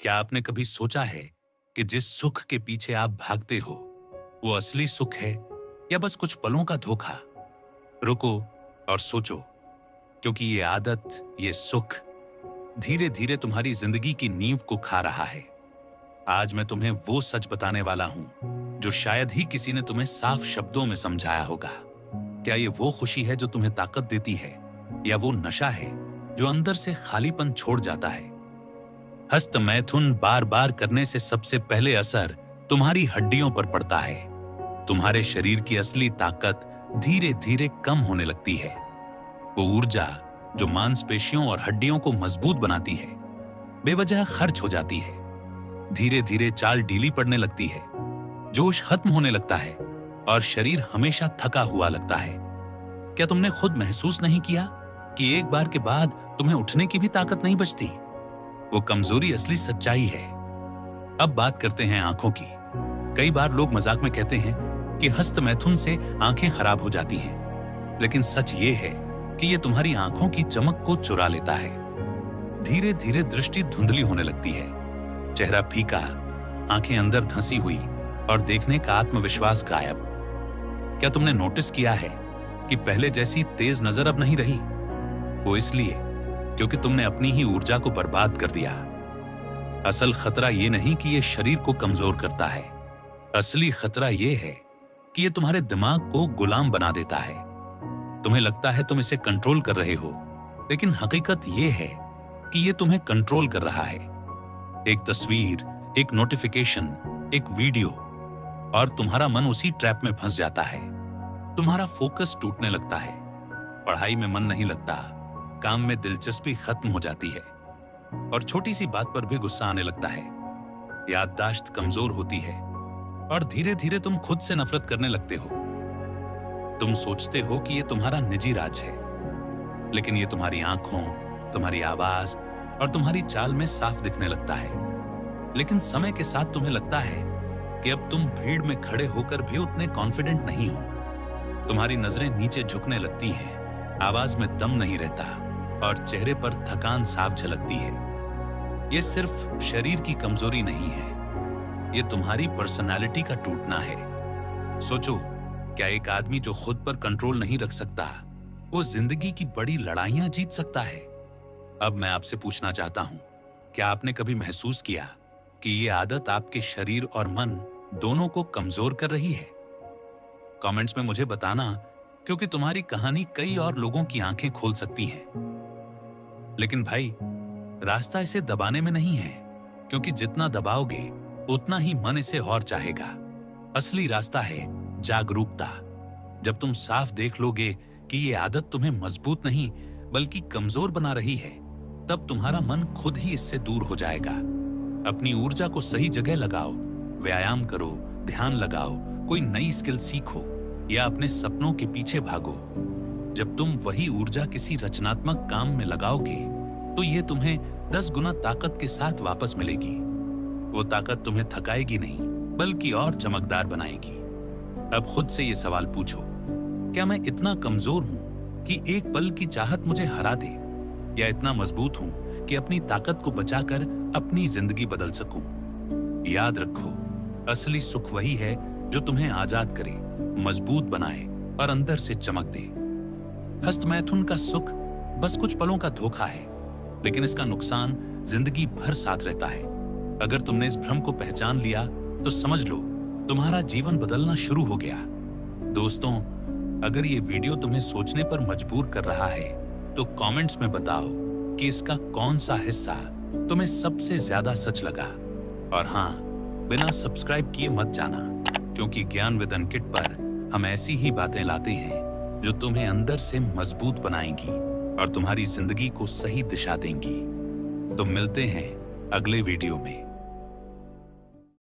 क्या आपने कभी सोचा है कि जिस सुख के पीछे आप भागते हो वो असली सुख है या बस कुछ पलों का धोखा? रुको और सोचो, क्योंकि ये आदत, ये सुख धीरे धीरे तुम्हारी जिंदगी की नींव को खा रहा है। आज मैं तुम्हें वो सच बताने वाला हूं जो शायद ही किसी ने तुम्हें साफ शब्दों में समझाया होगा। क्या ये वो खुशी है जो तुम्हें ताकत देती है, या वो नशा है जो अंदर से खालीपन छोड़ जाता है? हस्त मैथुन बार बार करने से सबसे पहले असर तुम्हारी हड्डियों पर पड़ता है। तुम्हारे शरीर की असली ताकत धीरे धीरे कम होने लगती है। वो ऊर्जा जो मांसपेशियों और हड्डियों को मजबूत बनाती है, बेवजह खर्च हो जाती है। धीरे धीरे चाल ढीली पड़ने लगती है, जोश खत्म होने लगता है और शरीर हमेशा थका हुआ लगता है। क्या तुमने खुद महसूस नहीं किया कि एक बार के बाद तुम्हें उठने की भी ताकत नहीं बचती? वो कमजोरी असली सच्चाई है। अब बात करते हैं आंखों की। कई बार लोग मजाक में कहते हैं कि हस्त मैथुन से आंखें खराब हो जाती हैं, लेकिन सच ये है कि ये तुम्हारी आंखों की चमक को चुरा लेता है। धीरे धीरे दृष्टि धुंधली होने लगती है, चेहरा फीका, आंखें अंदर धंसी हुई और देखने का आत्मविश्वास गायब। क्या तुमने नोटिस किया है कि पहले जैसी तेज नजर अब नहीं रही? वो इसलिए क्योंकि तुमने अपनी ही ऊर्जा को बर्बाद कर दिया। असल खतरा ये नहीं कि ये शरीर को कमजोर करता है, असली खतरा ये है कि ये तुम्हारे दिमाग को गुलाम बना देता है। तुम्हें लगता है तुम इसे कंट्रोल कर रहे हो, लेकिन हकीकत ये है कि ये तुम्हें कंट्रोल कर रहा है। एक तस्वीर, एक नोटिफिकेशन, एक वीडियो, और तुम्हारा मन उसी ट्रैप में फंस जाता है। तुम्हारा फोकस टूटने लगता है, पढ़ाई में मन नहीं लगता, काम में दिलचस्पी खत्म हो जाती है और छोटी सी बात पर भी गुस्सा आने लगता है। याददाश्त कमजोर होती है और धीरे धीरे तुम खुद से नफरत करने लगते हो। तुम सोचते हो कि ये तुम्हारा निजी राज है, लेकिन ये तुम्हारी आंखों, तुम्हारी आवाज और तुम्हारी चाल में साफ दिखने लगता है। लेकिन समय के साथ तुम्हें लगता है कि अब तुम भीड़ में खड़े होकर भी उतने कॉन्फिडेंट नहीं हो। तुम्हारी नजरें नीचे झुकने लगती हैं, आवाज में दम नहीं रहता और चेहरे पर थकान साफ झलकती है। ये सिर्फ शरीर की कमजोरी नहीं है, ये तुम्हारी पर्सनालिटी का टूटना है। सोचो, क्या एक आदमी जो खुद पर कंट्रोल नहीं रख सकता, वो जिंदगी की बड़ी लड़ाइयां जीत सकता है? अब मैं आपसे पूछना चाहता हूं, क्या आपने कभी महसूस किया कि ये आदत आपके शरीर और मन दोनों को कमजोर कर रही है? कमेंट्स में मुझे बताना, क्योंकि तुम्हारी कहानी कई और लोगों की आंखें खोल सकती है। लेकिन भाई, रास्ता इसे दबाने में नहीं है, क्योंकि जितना दबाओगे उतना ही मन इसे और चाहेगा। असली रास्ता है जागरूकता। जब तुम साफ देख लोगे कि ये आदत तुम्हें मजबूत नहीं बल्कि कमजोर बना रही है, तब तुम्हारा मन खुद ही इससे दूर हो जाएगा। अपनी ऊर्जा को सही जगह लगाओ, व्यायाम करो, ध्यान लगाओ, कोई नई स्किल सीखो या अपने सपनों के पीछे भागो। जब तुम वही ऊर्जा किसी रचनात्मक काम में लगाओगे, तो ये तुम्हें 10 गुना ताकत के साथ वापस मिलेगी। वो ताकत तुम्हें थकाएगी नहीं, बल्कि और चमकदार बनाएगी। अब खुद से ये सवाल पूछो, क्या मैं इतना कमजोर हूं कि एक पल की चाहत मुझे हरा दे, या इतना मजबूत हूं कि अपनी ताकत को बचाकर अपनी जिंदगी बदल सकूं? याद रखो, असली सुख वही है जो तुम्हें आजाद करे, मजबूत बनाए और अंदर से चमक दे। हस्त मैथुन का सुख बस कुछ पलों का धोखा है, लेकिन इसका नुकसान जिंदगी भर साथ रहता है। अगर तुमने इस भ्रम को पहचान लिया तो समझ लो, तुम्हारा जीवन बदलना शुरू हो गया। दोस्तों, अगर ये वीडियो तुम्हें सोचने पर मजबूर कर रहा है, तो कमेंट्स में बताओ कि इसका कौन सा हिस्सा तुम्हें सबसे ज्यादा सच लगा। और हाँ, बिना सब्सक्राइब किए मत जाना, क्योंकि ज्ञान विद अंकित पर हम ऐसी ही बातें लाते हैं जो तुम्हें अंदर से मजबूत बनाएंगी और तुम्हारी जिंदगी को सही दिशा देंगी। तो मिलते हैं अगले वीडियो में।